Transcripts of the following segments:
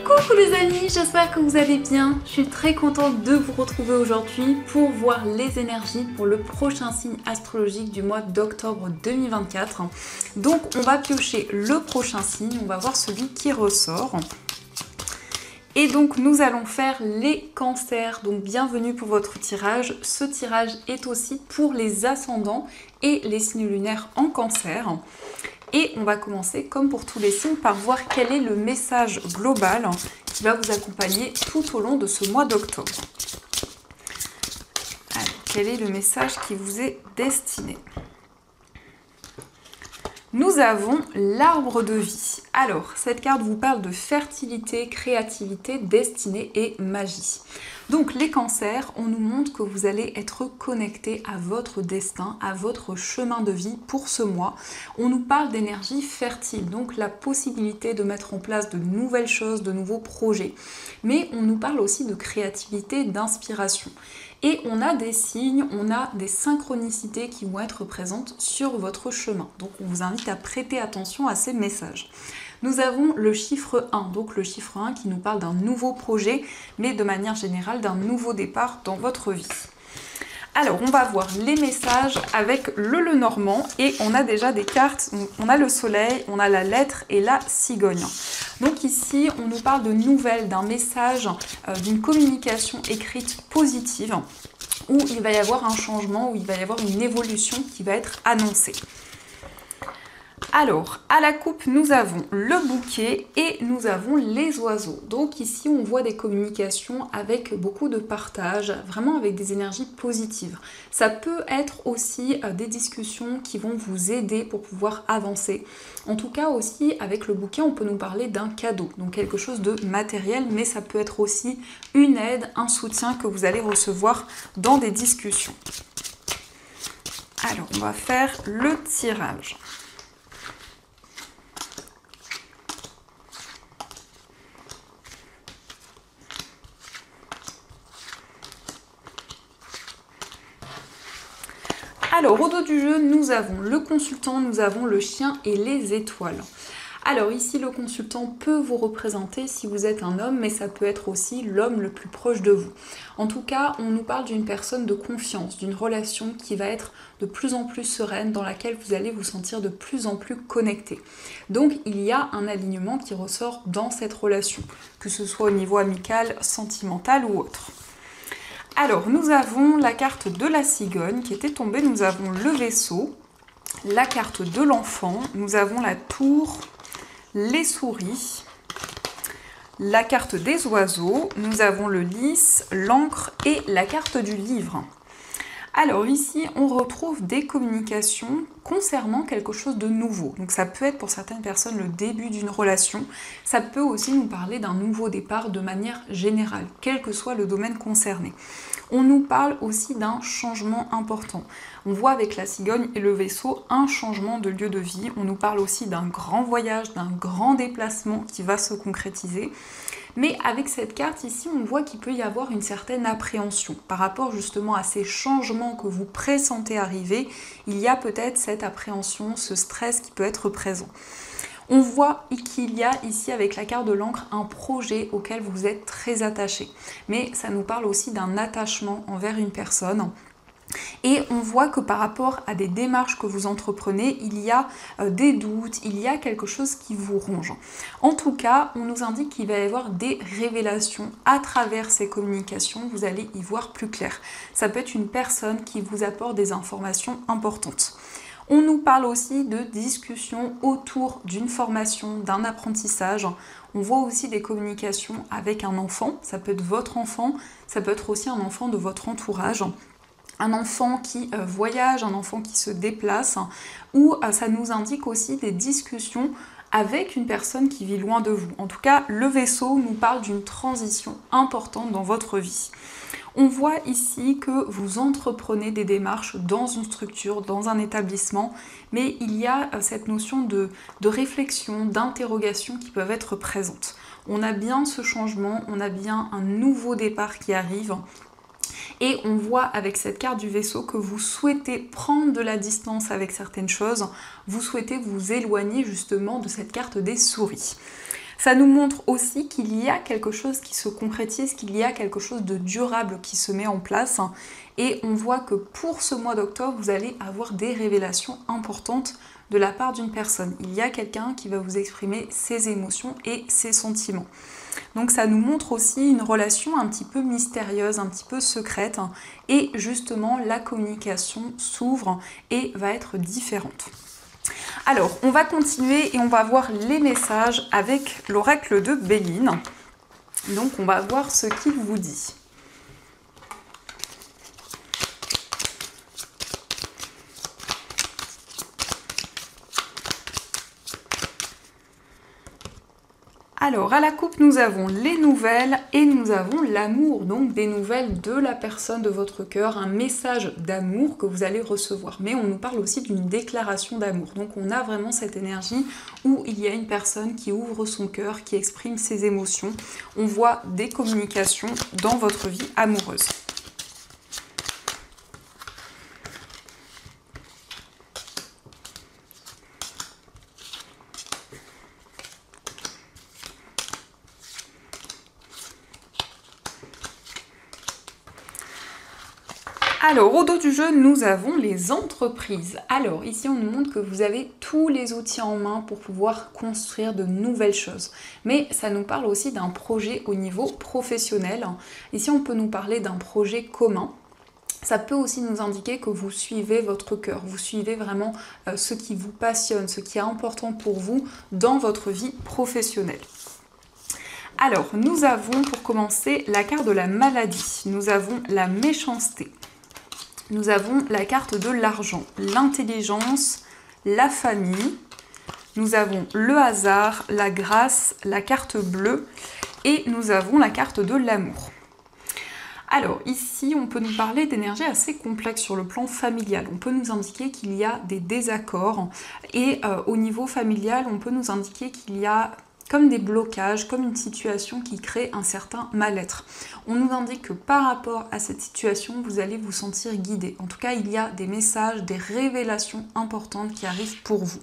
Coucou les amis, j'espère que vous allez bien. Je suis très contente de vous retrouver aujourd'hui pour voir les énergies pour le prochain signe astrologique du mois d'octobre 2024. Donc on va piocher le prochain signe, on va voir celui qui ressort. Et donc nous allons faire les cancers, donc bienvenue pour votre tirage. Ce tirage est aussi pour les ascendants et les signes lunaires en cancer. Et on va commencer, comme pour tous les signes, par voir quel est le message global qui va vous accompagner tout au long de ce mois d'octobre. Quel est le message qui vous est destiné ? Nous avons l'arbre de vie. Alors, cette carte vous parle de fertilité, créativité, destinée et magie. Donc, les cancers, on nous montre que vous allez être connecté à votre destin, à votre chemin de vie pour ce mois. On nous parle d'énergie fertile, donc la possibilité de mettre en place de nouvelles choses, de nouveaux projets. Mais on nous parle aussi de créativité, d'inspiration. Et on a des signes, on a des synchronicités qui vont être présentes sur votre chemin. Donc on vous invite à prêter attention à ces messages. Nous avons le chiffre 1, donc le chiffre 1 qui nous parle d'un nouveau projet, mais de manière générale d'un nouveau départ dans votre vie. Alors on va voir les messages avec le Lenormand et on a déjà des cartes, on a le soleil, on a la lettre et la cigogne. Donc ici on nous parle de nouvelles, d'un message, d'une communication écrite positive où il va y avoir un changement, où il va y avoir une évolution qui va être annoncée. Alors, à la coupe, nous avons le bouquet et nous avons les oiseaux. Donc ici, on voit des communications avec beaucoup de partage, vraiment avec des énergies positives. Ça peut être aussi des discussions qui vont vous aider pour pouvoir avancer. En tout cas aussi, avec le bouquet, on peut nous parler d'un cadeau, donc quelque chose de matériel, mais ça peut être aussi une aide, un soutien que vous allez recevoir dans des discussions. Alors, on va faire le tirage. Alors, au dos du jeu, nous avons le consultant, nous avons le chien et les étoiles. Alors ici, le consultant peut vous représenter si vous êtes un homme, mais ça peut être aussi l'homme le plus proche de vous. En tout cas, on nous parle d'une personne de confiance, d'une relation qui va être de plus en plus sereine, dans laquelle vous allez vous sentir de plus en plus connecté. Donc, il y a un alignement qui ressort dans cette relation, que ce soit au niveau amical, sentimental ou autre. Alors, nous avons la carte de la cigogne qui était tombée, nous avons le vaisseau, la carte de l'enfant, nous avons la tour, les souris, la carte des oiseaux, nous avons le lys, l'encre et la carte du livre. Alors ici, on retrouve des communications concernant quelque chose de nouveau. Donc ça peut être pour certaines personnes le début d'une relation. Ça peut aussi nous parler d'un nouveau départ de manière générale, quel que soit le domaine concerné. On nous parle aussi d'un changement important. On voit avec la cigogne et le vaisseau un changement de lieu de vie. On nous parle aussi d'un grand voyage, d'un grand déplacement qui va se concrétiser. Mais avec cette carte ici, on voit qu'il peut y avoir une certaine appréhension par rapport justement à ces changements que vous pressentez arriver. Il y a peut-être cette appréhension, ce stress qui peut être présent. On voit qu'il y a ici avec la carte de l'encre un projet auquel vous êtes très attaché. Mais ça nous parle aussi d'un attachement envers une personne. Et on voit que par rapport à des démarches que vous entreprenez, il y a des doutes, il y a quelque chose qui vous ronge. En tout cas, on nous indique qu'il va y avoir des révélations à travers ces communications, vous allez y voir plus clair. Ça peut être une personne qui vous apporte des informations importantes. On nous parle aussi de discussions autour d'une formation, d'un apprentissage. On voit aussi des communications avec un enfant, ça peut être votre enfant, ça peut être aussi un enfant de votre entourage. Un enfant qui voyage, un enfant qui se déplace, ou ça nous indique aussi des discussions avec une personne qui vit loin de vous. En tout cas, le vaisseau nous parle d'une transition importante dans votre vie. On voit ici que vous entreprenez des démarches dans une structure, dans un établissement, mais il y a cette notion de réflexion, d'interrogation qui peuvent être présentes. On a bien ce changement, on a bien un nouveau départ qui arrive. Et on voit avec cette carte du vaisseau que vous souhaitez prendre de la distance avec certaines choses, vous souhaitez vous éloigner justement de cette carte des souris. Ça nous montre aussi qu'il y a quelque chose qui se concrétise, qu'il y a quelque chose de durable qui se met en place. Et on voit que pour ce mois d'octobre, vous allez avoir des révélations importantes de la part d'une personne. Il y a quelqu'un qui va vous exprimer ses émotions et ses sentiments. Donc ça nous montre aussi une relation un petit peu mystérieuse, un petit peu secrète. Et justement, la communication s'ouvre et va être différente. Alors, on va continuer et on va voir les messages avec l'oracle de Béline. Donc, on va voir ce qu'il vous dit. Alors, à la coupe, nous avons les nouvelles et nous avons l'amour, donc des nouvelles de la personne de votre cœur, un message d'amour que vous allez recevoir. Mais on nous parle aussi d'une déclaration d'amour. Donc, on a vraiment cette énergie où il y a une personne qui ouvre son cœur, qui exprime ses émotions. On voit des communications dans votre vie amoureuse. Alors, au dos du jeu, nous avons les entreprises. Alors, ici, on nous montre que vous avez tous les outils en main pour pouvoir construire de nouvelles choses. Mais ça nous parle aussi d'un projet au niveau professionnel. Ici, on peut nous parler d'un projet commun. Ça peut aussi nous indiquer que vous suivez votre cœur, vous suivez vraiment ce qui vous passionne, ce qui est important pour vous dans votre vie professionnelle. Alors, nous avons pour commencer la carte de la maladie, nous avons la méchanceté. Nous avons la carte de l'argent, l'intelligence, la famille. Nous avons le hasard, la grâce, la carte bleue et nous avons la carte de l'amour. Alors ici, on peut nous parler d'énergie assez complexe sur le plan familial. On peut nous indiquer qu'il y a des désaccords et au niveau familial, on peut nous indiquer qu'il y a comme des blocages, comme une situation qui crée un certain mal-être. On nous indique que par rapport à cette situation, vous allez vous sentir guidé. En tout cas, il y a des messages, des révélations importantes qui arrivent pour vous.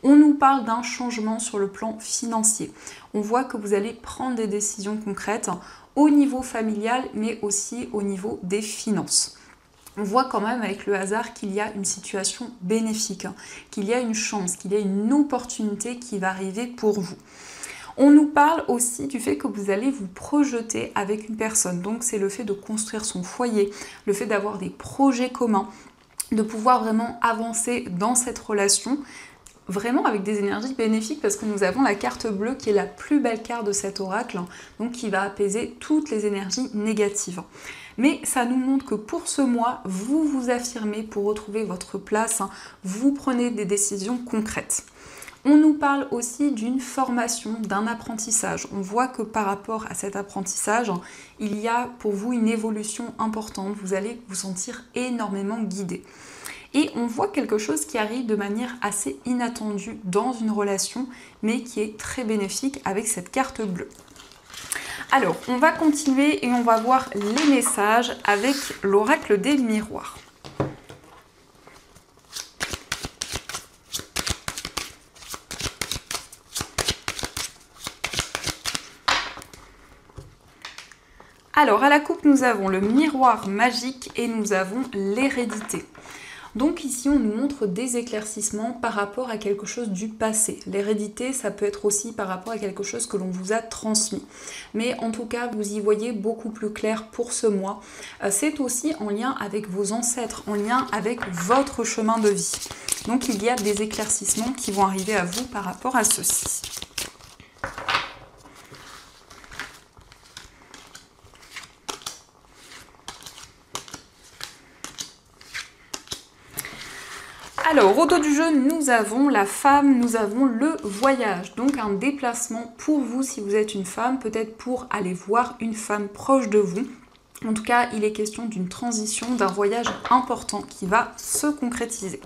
On nous parle d'un changement sur le plan financier. On voit que vous allez prendre des décisions concrètes au niveau familial, mais aussi au niveau des finances. On voit quand même avec le hasard qu'il y a une situation bénéfique, qu'il y a une chance, qu'il y a une opportunité qui va arriver pour vous. On nous parle aussi du fait que vous allez vous projeter avec une personne. Donc c'est le fait de construire son foyer, le fait d'avoir des projets communs, de pouvoir vraiment avancer dans cette relation, vraiment avec des énergies bénéfiques parce que nous avons la carte bleue qui est la plus belle carte de cet oracle, donc qui va apaiser toutes les énergies négatives. Mais ça nous montre que pour ce mois, vous vous affirmez pour retrouver votre place, vous prenez des décisions concrètes. On nous parle aussi d'une formation, d'un apprentissage. On voit que par rapport à cet apprentissage, il y a pour vous une évolution importante. Vous allez vous sentir énormément guidé. Et on voit quelque chose qui arrive de manière assez inattendue dans une relation, mais qui est très bénéfique avec cette carte bleue. Alors, on va continuer et on va voir les messages avec l'oracle des miroirs. Alors, à la coupe, nous avons le miroir magique et nous avons l'hérédité. Donc ici, on nous montre des éclaircissements par rapport à quelque chose du passé. L'hérédité, ça peut être aussi par rapport à quelque chose que l'on vous a transmis. Mais en tout cas, vous y voyez beaucoup plus clair pour ce mois. C'est aussi en lien avec vos ancêtres, en lien avec votre chemin de vie. Donc il y a des éclaircissements qui vont arriver à vous par rapport à ceci. Alors, au dos du jeu, nous avons la femme, nous avons le voyage. Donc, un déplacement pour vous si vous êtes une femme, peut-être pour aller voir une femme proche de vous. En tout cas, il est question d'une transition, d'un voyage important qui va se concrétiser.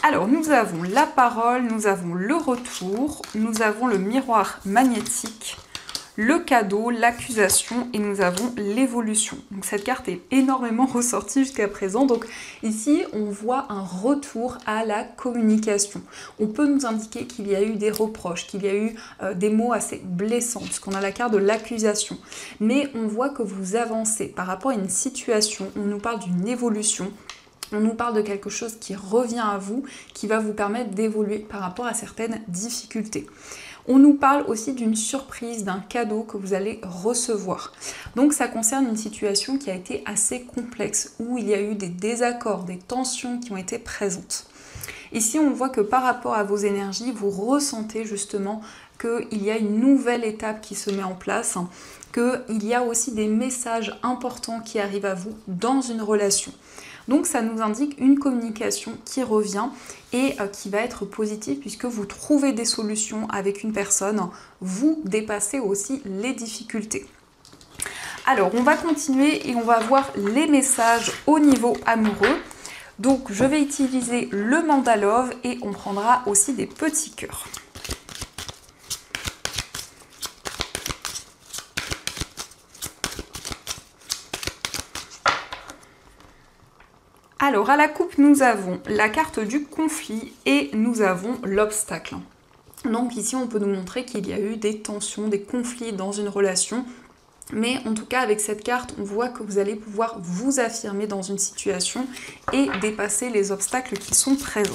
Alors, nous avons la parole, nous avons le retour, nous avons le miroir magnétique, le cadeau, l'accusation et nous avons l'évolution. Donc cette carte est énormément ressortie jusqu'à présent. Donc ici, on voit un retour à la communication. On peut nous indiquer qu'il y a eu des reproches, qu'il y a eu des mots assez blessants, puisqu'on a la carte de l'accusation. Mais on voit que vous avancez par rapport à une situation, on nous parle d'une évolution. On nous parle de quelque chose qui revient à vous, qui va vous permettre d'évoluer par rapport à certaines difficultés. On nous parle aussi d'une surprise, d'un cadeau que vous allez recevoir. Donc ça concerne une situation qui a été assez complexe, où il y a eu des désaccords, des tensions qui ont été présentes. Ici, on voit que par rapport à vos énergies, vous ressentez justement qu'il y a une nouvelle étape qui se met en place, qu'il y a aussi des messages importants qui arrivent à vous dans une relation. Donc ça nous indique une communication qui revient et qui va être positive puisque vous trouvez des solutions avec une personne, vous dépassez aussi les difficultés. Alors on va continuer et on va voir les messages au niveau amoureux. Donc je vais utiliser le Mandalove et on prendra aussi des petits cœurs. Alors à la coupe, nous avons la carte du conflit et nous avons l'obstacle. Donc ici, on peut nous montrer qu'il y a eu des tensions, des conflits dans une relation. Mais en tout cas, avec cette carte, on voit que vous allez pouvoir vous affirmer dans une situation et dépasser les obstacles qui sont présents.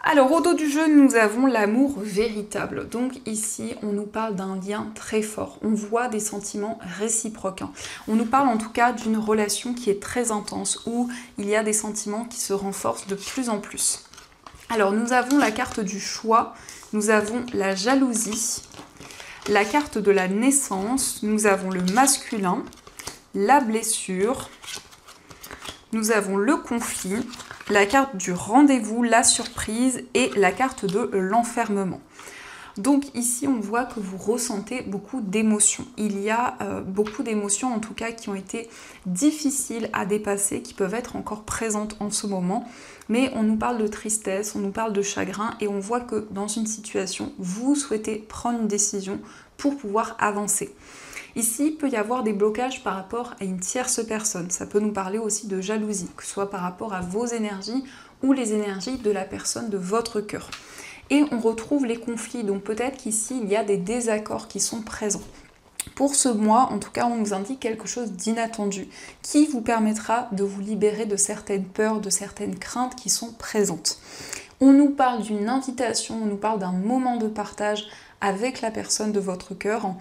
Alors au dos du jeu, nous avons l'amour véritable. Donc ici, on nous parle d'un lien très fort. On voit des sentiments réciproques. On nous parle en tout cas d'une relation qui est très intense, où il y a des sentiments qui se renforcent de plus en plus. Alors nous avons la carte du choix, nous avons la jalousie, la carte de la naissance, nous avons le masculin, la blessure, nous avons le conflit, la carte du rendez-vous, la surprise et la carte de l'enfermement. Donc ici, on voit que vous ressentez beaucoup d'émotions. Il y a beaucoup d'émotions, en tout cas, qui ont été difficiles à dépasser, qui peuvent être encore présentes en ce moment. Mais on nous parle de tristesse, on nous parle de chagrin et on voit que dans une situation, vous souhaitez prendre une décision pour pouvoir avancer. Ici, il peut y avoir des blocages par rapport à une tierce personne. Ça peut nous parler aussi de jalousie, que ce soit par rapport à vos énergies ou les énergies de la personne de votre cœur. Et on retrouve les conflits, donc peut-être qu'ici, il y a des désaccords qui sont présents. Pour ce mois, en tout cas, on nous indique quelque chose d'inattendu qui vous permettra de vous libérer de certaines peurs, de certaines craintes qui sont présentes. On nous parle d'une invitation, on nous parle d'un moment de partage avec la personne de votre cœur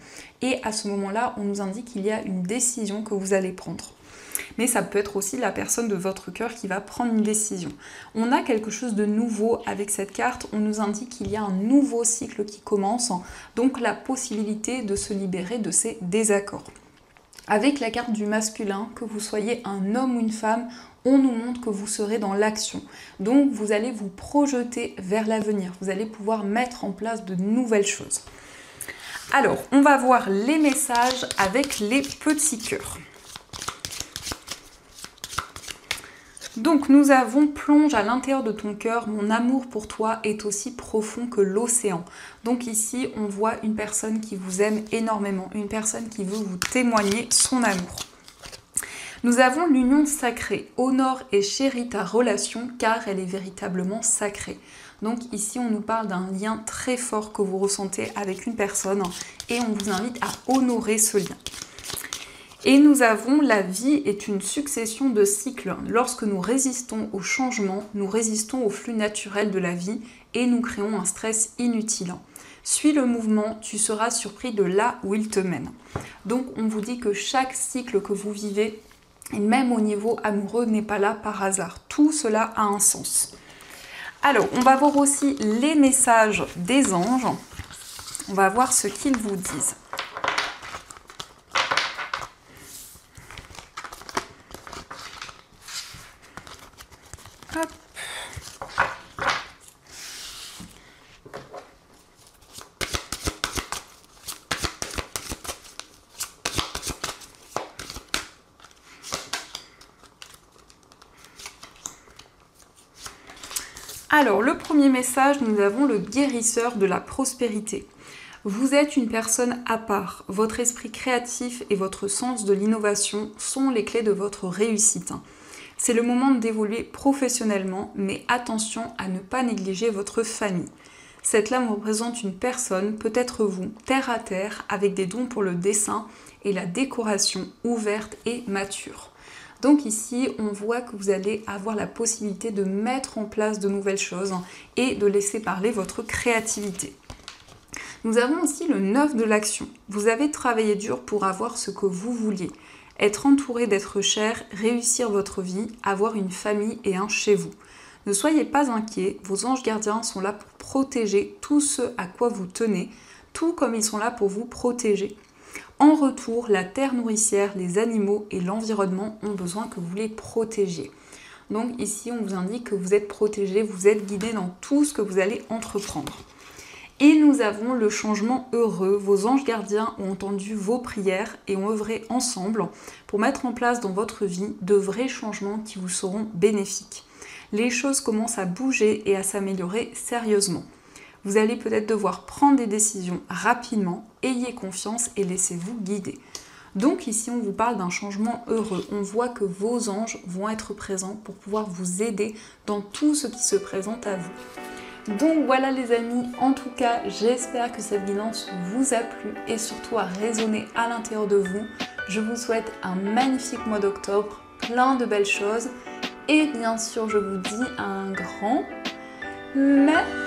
et à ce moment-là, on nous indique qu'il y a une décision que vous allez prendre. Mais ça peut être aussi la personne de votre cœur qui va prendre une décision. On a quelque chose de nouveau avec cette carte, on nous indique qu'il y a un nouveau cycle qui commence, donc la possibilité de se libérer de ces désaccords. Avec la carte du masculin, que vous soyez un homme ou une femme, on nous montre que vous serez dans l'action. Donc vous allez vous projeter vers l'avenir, vous allez pouvoir mettre en place de nouvelles choses. Alors, on va voir les messages avec les petits cœurs. Donc nous avons plonge à l'intérieur de ton cœur, mon amour pour toi est aussi profond que l'océan. Donc ici on voit une personne qui vous aime énormément, une personne qui veut vous témoigner son amour. Nous avons l'union sacrée, honore et chéris ta relation car elle est véritablement sacrée. Donc ici on nous parle d'un lien très fort que vous ressentez avec une personne et on vous invite à honorer ce lien. Et nous avons la vie est une succession de cycles. Lorsque nous résistons au changement, nous résistons au flux naturel de la vie et nous créons un stress inutile. Suis le mouvement, tu seras surpris de là où il te mène. Donc on vous dit que chaque cycle que vous vivez, et même au niveau amoureux, n'est pas là par hasard. Tout cela a un sens. Alors, on va voir aussi les messages des anges. On va voir ce qu'ils vous disent. Hop. Alors, le premier message, nous avons le guérisseur de la prospérité. Vous êtes une personne à part. Votre esprit créatif et votre sens de l'innovation sont les clés de votre réussite. C'est le moment d'évoluer professionnellement, mais attention à ne pas négliger votre famille. Cette lame représente une personne, peut-être vous, terre à terre, avec des dons pour le dessin et la décoration, ouverte et mature. Donc ici, on voit que vous allez avoir la possibilité de mettre en place de nouvelles choses et de laisser parler votre créativité. Nous avons aussi le 9 de l'action. Vous avez travaillé dur pour avoir ce que vous vouliez. Être entouré d'êtres chers, réussir votre vie, avoir une famille et un chez vous. Ne soyez pas inquiets, vos anges gardiens sont là pour protéger tout ce à quoi vous tenez, tout comme ils sont là pour vous protéger. En retour, la terre nourricière, les animaux et l'environnement ont besoin que vous les protégiez. Donc ici, on vous indique que vous êtes protégé, vous êtes guidé dans tout ce que vous allez entreprendre. Et nous avons le changement heureux. Vos anges gardiens ont entendu vos prières et ont œuvré ensemble pour mettre en place dans votre vie de vrais changements qui vous seront bénéfiques. Les choses commencent à bouger et à s'améliorer sérieusement. Vous allez peut-être devoir prendre des décisions rapidement, ayez confiance et laissez-vous guider. Donc ici, on vous parle d'un changement heureux. On voit que vos anges vont être présents pour pouvoir vous aider dans tout ce qui se présente à vous. Donc voilà les amis, en tout cas, j'espère que cette guidance vous a plu et surtout a résonné à l'intérieur de vous. Je vous souhaite un magnifique mois d'octobre, plein de belles choses et bien sûr, je vous dis un grand merci.